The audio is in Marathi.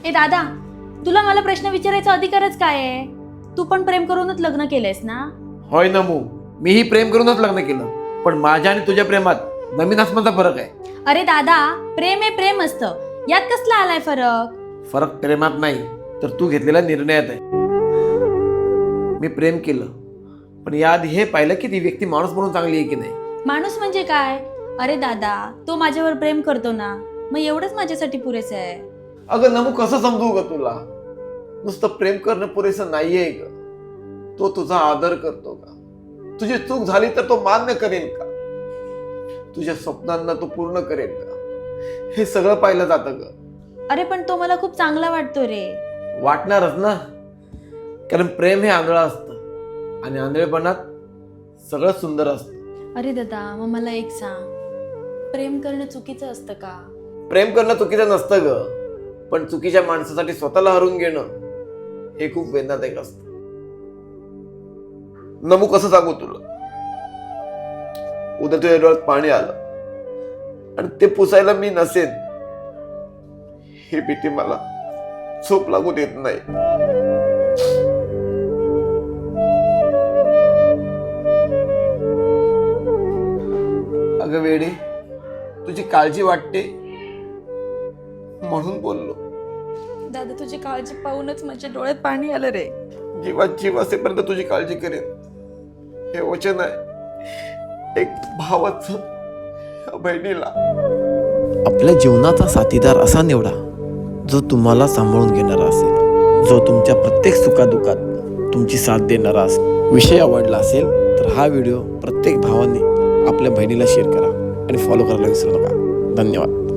ए दादा, तुला मला प्रश्न विचारायचा अधिकारच काय आहे? तू पण प्रेम करूनच लग्न केलंयस ना? होय नमू, मीही प्रेम करूनच लग्न केलं, पण माझ्या आणि तुझ्या प्रेमात जमीन आसमानचा फरक आहे. अरे दादा, प्रेम हे प्रेम असतं, यात कसला आलाय फरक? फरक प्रेमात नाही तर तू घेतलेल्या निर्णयात आहे. मी प्रेम केलं, पण याआधी हे पाहिलं की ती व्यक्ती माणूस म्हणून चांगली आहे की नाही. माणूस म्हणजे काय? अरे दादा, तो माझ्यावर प्रेम करतो ना, मग एवढंच माझ्यासाठी पुरेसे आहे. अगं नमू, कसं समजू ग तुला? नुसतं प्रेम करणं पुरेसं नाहीये ग. तो तुझा आदर करतो का? तुझी चूक झाली तर तो मान्य करेल का? तुझ्या स्वप्नांना तो पूर्ण करेल का? हे सगळं पाहिलं जातं ग. अरे पण तो मला खूप चांगला वाटतो रे. वाटणारच ना, कारण प्रेम हे आंधळं असतं आणि आंधळेपणात सगळं सुंदर असतं. अरे दादा, मग मला एक सांग, प्रेम करणं चुकीचं असतं का? प्रेम करणं चुकीचं नसतं ग, पण चुकीच्या माणसासाठी स्वतःला हरवून घेणं हे खूप वेदनादायक असतं. नमू, कसं सांगू तुला? उद्या तुझ्या डोळ्यात पाणी आलं आणि ते पुसायला मी नसेन, ही भीती मला झोप लागू देत नाही. अगं वेडे, तुझी काळजी वाटते म्हणून बोललो. दादा, तुझी काळजी पाहूनच माझ्या डोळ्यात पाणी आलं रे. जीवात जीव असेपर्यंत तुझी काळजी करेन, हे वचन आहे एक भावाचं बहिणीला. आपल्या जीवनाचा साथीदार असा निवडा जो तुम्हाला सांभाळून घेणारा असेल, जो तुमच्या प्रत्येक सुखादुखात तुमची साथ देणारा असेल. विषय आवडला असेल तर हा व्हिडिओ प्रत्येक भावाने आपल्या बहिणीला शेअर करा आणि फॉलो करायला विसरू नका. धन्यवाद.